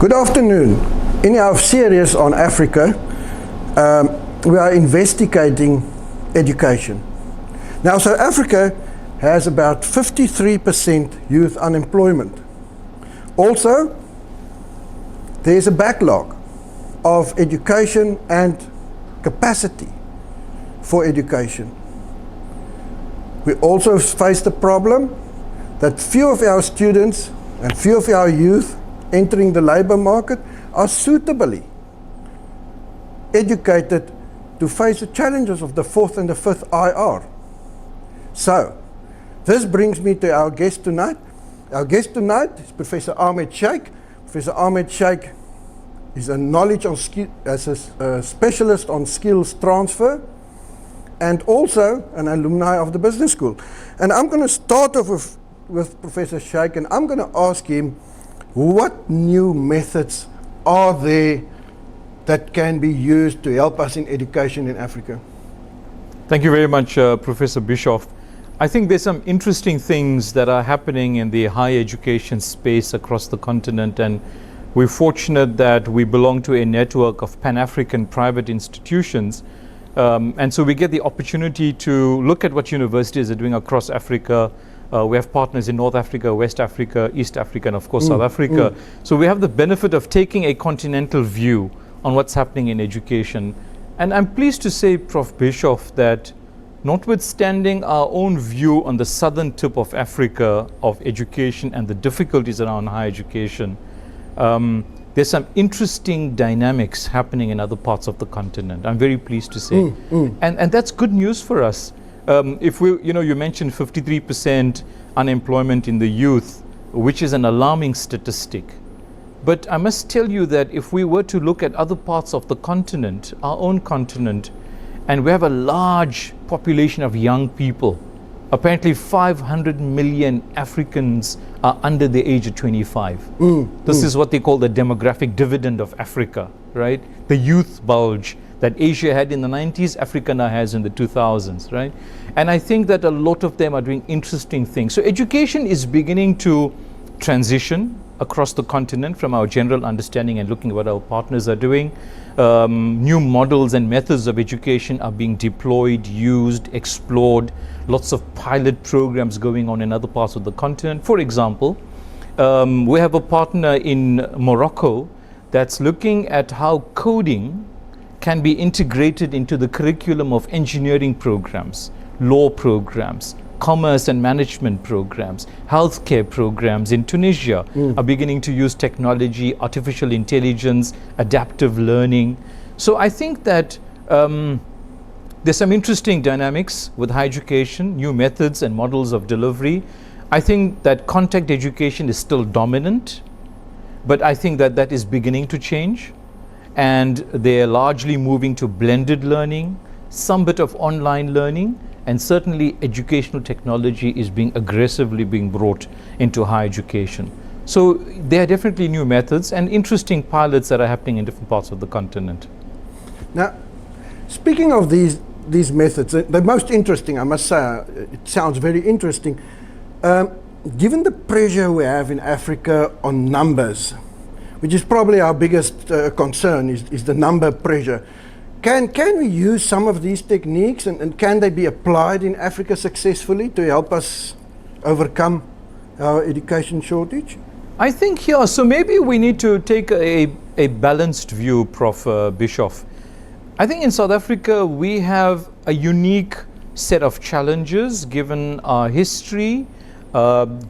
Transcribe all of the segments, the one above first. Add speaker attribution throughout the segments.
Speaker 1: Good afternoon. In our series on Africa, we are investigating education. Now, South Africa has about 53% youth unemployment. Also, there's a backlog of education and capacity for education. We also face the problem that few of our students and few of our youth entering the labour market are suitably educated to face the challenges of the fourth and the fifth IR. So, this brings me to our guest tonight. Our guest tonight is Professor Ahmed Sheikh. Professor Ahmed Sheikh is a knowledge on as a specialist on skills transfer and also an alumni of the business school. And I'm going to start off with Professor Sheikh, and I'm going to ask him, what new methods are there that can be used to help us in education in Africa?
Speaker 2: Thank you very much, Professor Bischoff. I think there's some interesting things that are happening in the higher education space across the continent, and we're fortunate that we belong to a network of Pan-African private institutions, and so we get the opportunity to look at what universities are doing across Africa. We have partners in North Africa, West Africa, East Africa, and of course South Africa. So we have the benefit of taking a continental view on what's happening in education. And I'm pleased to say, Prof. Bischoff, that notwithstanding our own view on the southern tip of Africa of education and the difficulties around higher education, there's some interesting dynamics happening in other parts of the continent. I'm very pleased to say. And that's good news for us. If we, you mentioned 53% unemployment in the youth, which is an alarming statistic. But I must tell you that if we were to look at other parts of the continent, our own continent, and we have a large population of young people, apparently 500 million Africans are under the age of 25. This is what they call the demographic dividend of Africa, right? The youth bulge that Asia had in the 90s, Africa now has in the 2000s, right? And I think that a lot of them are doing interesting things. So education is beginning to transition across the continent from our general understanding and looking at what our partners are doing. New models and methods of education are being deployed, used, explored. Lots of pilot programs going on in other parts of the continent. For example, we have a partner in Morocco that's looking at how coding can be integrated into the curriculum of engineering programs, law programs, commerce and management programs, healthcare programs in Tunisia are beginning to use technology, artificial intelligence, adaptive learning. So I think that there's some interesting dynamics with higher education, new methods and models of delivery. I think that contact education is still dominant, but I think that that is beginning to change. And they're largely moving to blended learning, some bit of online learning, and certainly educational technology is aggressively being brought into higher education. So there are definitely new methods and interesting pilots that are happening in different parts of the continent.
Speaker 1: Now, speaking of these methods, the most interesting, I must say, it sounds very interesting. Given the pressure we have in Africa on numbers, which is probably our biggest concern, is the number pressure. Can we use some of these techniques and can they be applied in Africa successfully to help us overcome our education shortage?
Speaker 2: I think, yeah, so maybe we need to take a balanced view, Prof. Bischoff. I think in South Africa we have a unique set of challenges given our history,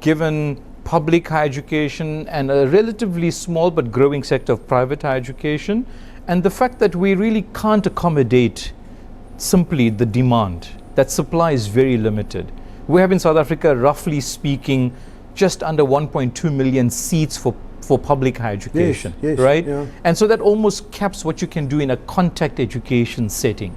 Speaker 2: given public higher education and a relatively small but growing sector of private higher education, and the fact that we really can't accommodate simply the demand. That supply is very limited. We have in South Africa, roughly speaking, just under 1.2 million seats for public higher education,
Speaker 1: yes,
Speaker 2: right?
Speaker 1: Yeah.
Speaker 2: And so that almost caps what you can do in a contact education setting.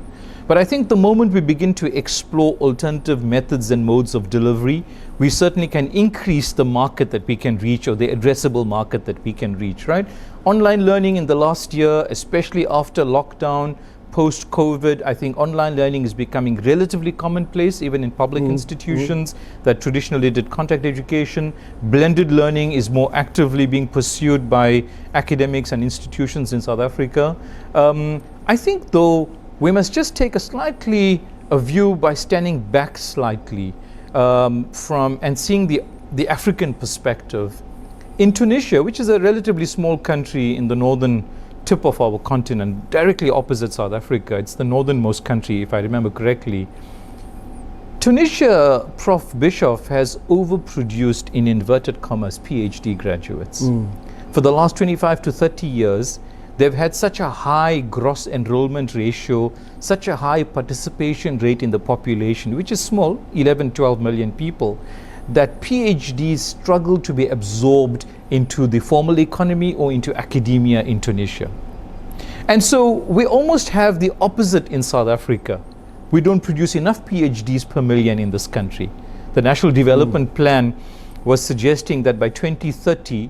Speaker 2: But I think the moment we begin to explore alternative methods and modes of delivery, we certainly can increase the market that we can reach, or the addressable market that we can reach, right? Online learning in the last year, especially after lockdown, post-COVID, I think online learning is becoming relatively commonplace, even in public institutions that traditionally did contact education. Blended learning is more actively being pursued by academics and institutions in South Africa. I think, though, we must just take a view by standing back slightly from and seeing the African perspective. In Tunisia, which is a relatively small country in the northern tip of our continent, directly opposite South Africa, it's the northernmost country, if I remember correctly. Tunisia, Prof. Bischoff, has overproduced, in inverted commas, PhD graduates. For the last 25 to 30 years, they've had such a high gross enrollment ratio, such a high participation rate in the population, which is small, 11, 12 million people, that PhDs struggle to be absorbed into the formal economy or into academia in Tunisia. And so we almost have the opposite in South Africa. We don't produce enough PhDs per million in this country. The National Development Plan was suggesting that by 2030,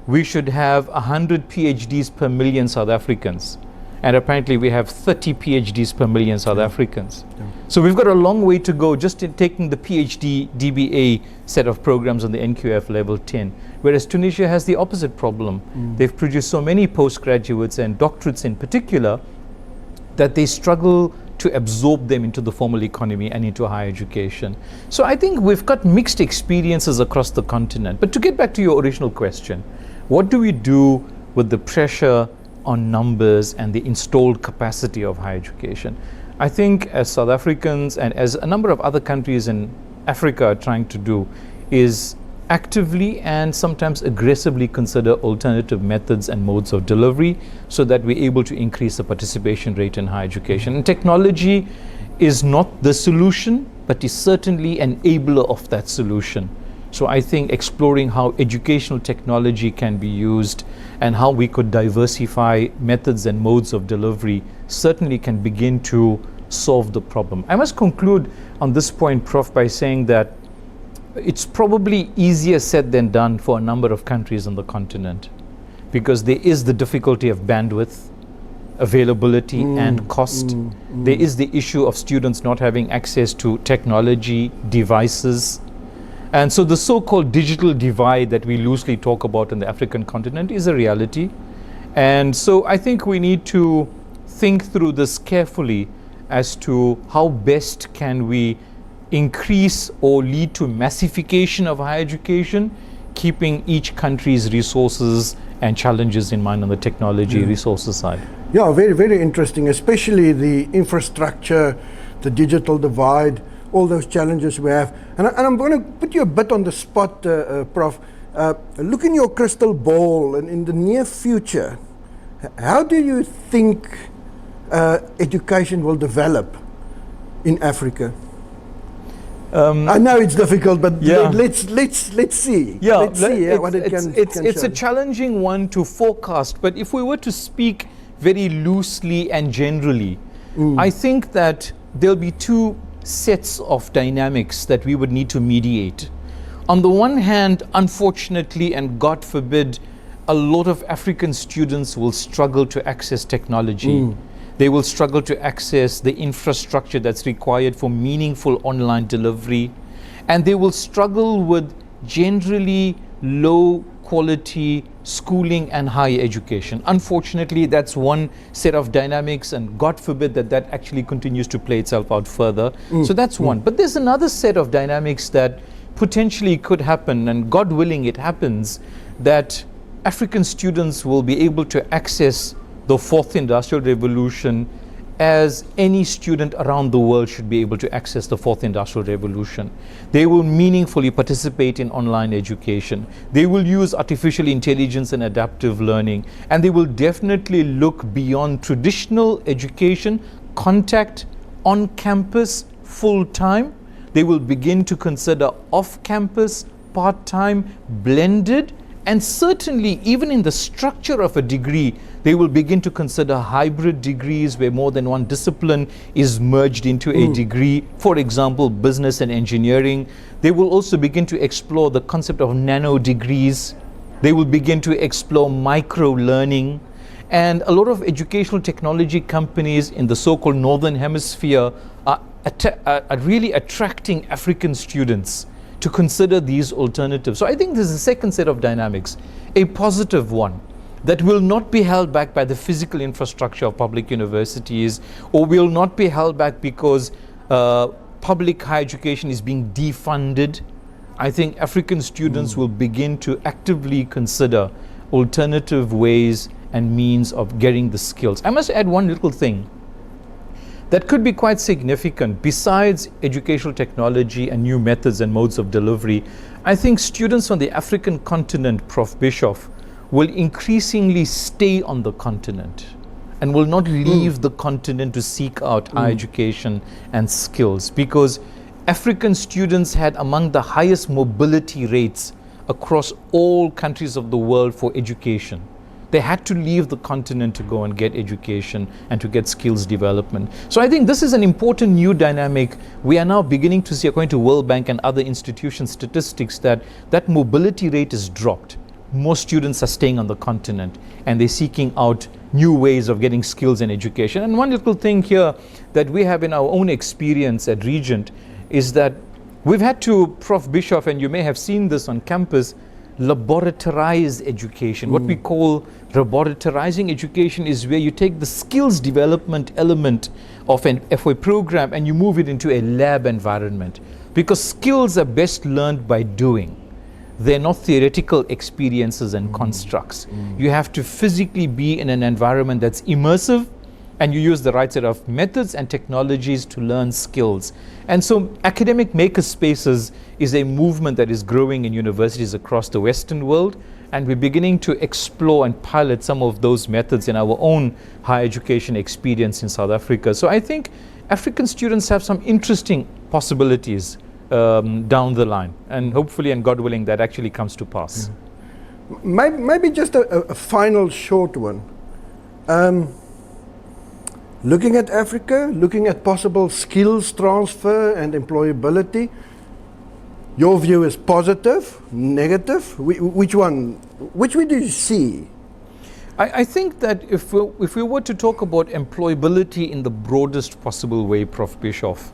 Speaker 2: we should have 100 PhDs per million South Africans. And apparently we have 30 PhDs per million South Africans. So we've got a long way to go just in taking the PhD DBA set of programs on the NQF level 10. Whereas Tunisia has the opposite problem. They've produced so many postgraduates and doctorates in particular that they struggle to absorb them into the formal economy and into higher education. So I think we've got mixed experiences across the continent. But to get back to your original question, what do we do with the pressure on numbers and the installed capacity of higher education? I think as South Africans and as a number of other countries in Africa are trying to do is actively and sometimes aggressively consider alternative methods and modes of delivery so that we're able to increase the participation rate in higher education. And technology is not the solution, but is certainly an enabler of that solution. So I think exploring how educational technology can be used and how we could diversify methods and modes of delivery certainly can begin to solve the problem. I must conclude on this point, Prof, by saying that it's probably easier said than done for a number of countries on the continent because there is the difficulty of bandwidth, availability and cost. There is the issue of students not having access to technology, devices. And so the so-called digital divide that we loosely talk about in the African continent is a reality. And so I think we need to think through this carefully as to how best can we increase or lead to massification of higher education, keeping each country's resources and challenges in mind on the technology resources side.
Speaker 1: Yeah, very, very interesting, especially the infrastructure, the digital divide, all those challenges we have. And I'm going to put you a bit on the spot, Prof. Look in your crystal ball and in the near future, how do you think education will develop in Africa? I know it's difficult, but let's see.
Speaker 2: Yeah,
Speaker 1: let's see what it can
Speaker 2: It's
Speaker 1: show.
Speaker 2: a challenging one to forecast, but if we were to speak very loosely and generally, I think that there'll be two sets of dynamics that we would need to mediate. On the one hand, unfortunately, and God forbid, a lot of African students will struggle to access technology. They will struggle to access the infrastructure that's required for meaningful online delivery. And they will struggle with generally low quality schooling and higher education. Unfortunately, that's one set of dynamics, and God forbid that that actually continues to play itself out further. So that's one. But there's another set of dynamics that potentially could happen, and God willing it happens, that African students will be able to access the fourth industrial revolution as any student around the world should be able to access the fourth industrial revolution. They will meaningfully participate in online education. They will use artificial intelligence and adaptive learning, and they will definitely look beyond traditional education, contact, on campus, full time. They will begin to consider off campus, part time, blended, and certainly even in the structure of a degree, they will begin to consider hybrid degrees where more than one discipline is merged into a degree. For example, business and engineering. They will also begin to explore the concept of nano degrees. They will begin to explore micro learning. And a lot of educational technology companies in the so-called Northern Hemisphere are really attracting African students to consider these alternatives. So I think there's a second set of dynamics, a positive one, that will not be held back by the physical infrastructure of public universities, or will not be held back because public higher education is being defunded. I think African students will begin to actively consider alternative ways and means of getting the skills. I must add one little thing that could be quite significant. Besides educational technology and new methods and modes of delivery, I think students on the African continent, Prof. Bischoff, will increasingly stay on the continent and will not leave the continent to seek out higher education and skills, because African students had among the highest mobility rates across all countries of the world for education. They had to leave the continent to go and get education and to get skills development. So I think this is an important new dynamic. We are now beginning to see, according to World Bank and other institution statistics, that that mobility rate is dropped. More students are staying on the continent and they're seeking out new ways of getting skills and education. And one little thing here that we have in our own experience at Regent is that we've had to, Prof. Bischoff, and you may have seen this on campus, laboratorize education. What we call laboratorizing education is where you take the skills development element of an FOI program and you move it into a lab environment, because skills are best learned by doing. They're not theoretical experiences and constructs. You have to physically be in an environment that's immersive, and you use the right set of methods and technologies to learn skills. And so academic maker spaces is a movement that is growing in universities across the Western world, and we're beginning to explore and pilot some of those methods in our own higher education experience in South Africa. So I think African students have some interesting possibilities down the line, and hopefully, and God willing, that actually comes to pass.
Speaker 1: Maybe just a final short one. Looking at Africa, looking at possible skills transfer and employability, your view is positive, negative? Which one? Which way do you see?
Speaker 2: I think that if we were to talk about employability in the broadest possible way, Prof. Bischoff,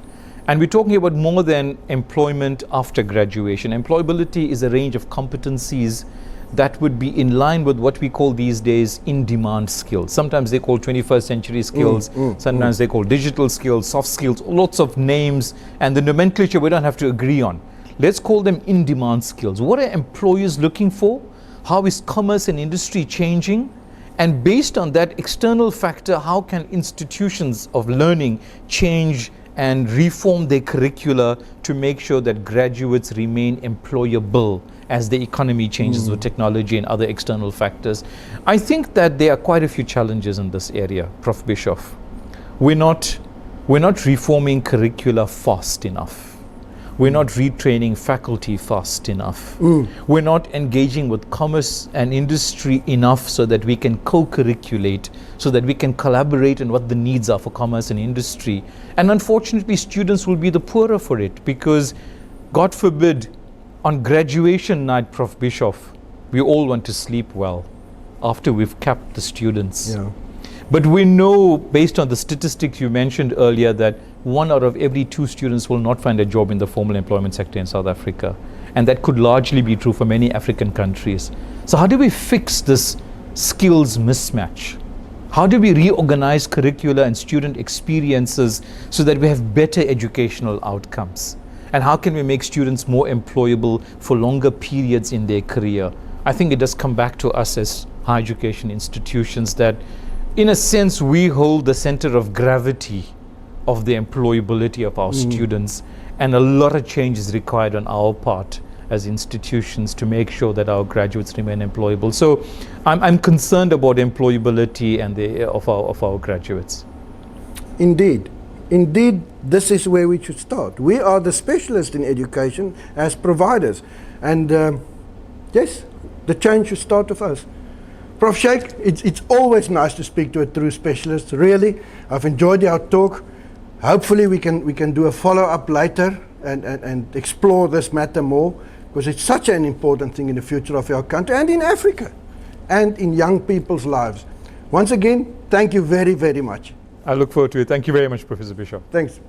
Speaker 2: and we're talking about more than employment after graduation. Employability is a range of competencies that would be in line with what we call these days in-demand skills. Sometimes they call 21st century skills, sometimes they call digital skills, soft skills, lots of names, and the nomenclature we don't have to agree on. Let's call them in-demand skills. What are employers looking for? How is commerce and industry changing? And based on that external factor, how can institutions of learning change and reform their curricula to make sure that graduates remain employable as the economy changes with technology and other external factors? I think that there are quite a few challenges in this area, Prof. Bischoff. We're not reforming curricula fast enough. We're not retraining faculty fast enough. We're not engaging with commerce and industry enough so that we can co-curriculate, so that we can collaborate on what the needs are for commerce and industry. And unfortunately, students will be the poorer for it, because, God forbid, on graduation night, Prof. Bischoff, we all want to sleep well after we've capped the students.
Speaker 1: Yeah.
Speaker 2: But we know, based on the statistics you mentioned earlier, that 1 out of every 2 students will not find a job in the formal employment sector in South Africa. And that could largely be true for many African countries. So how do we fix this skills mismatch? How do we reorganize curricula and student experiences so that we have better educational outcomes? And how can we make students more employable for longer periods in their career? I think it does come back to us as higher education institutions that, in a sense, we hold the center of gravity of the employability of our students, and a lot of change is required on our part as institutions to make sure that our graduates remain employable. So I'm concerned about employability and of our graduates.
Speaker 1: Indeed, this is where we should start. We are the specialists in education as providers, and yes, the change should start with us. Prof. Sheikh, it's always nice to speak to a true specialist. Really, I've enjoyed our talk. Hopefully we can do a follow-up later and explore this matter more, because it's such an important thing in the future of our country and in Africa and in young people's lives. Once again, thank you very, very much.
Speaker 2: I look forward to it. Thank you very much, Professor Bischoff.
Speaker 1: Thanks.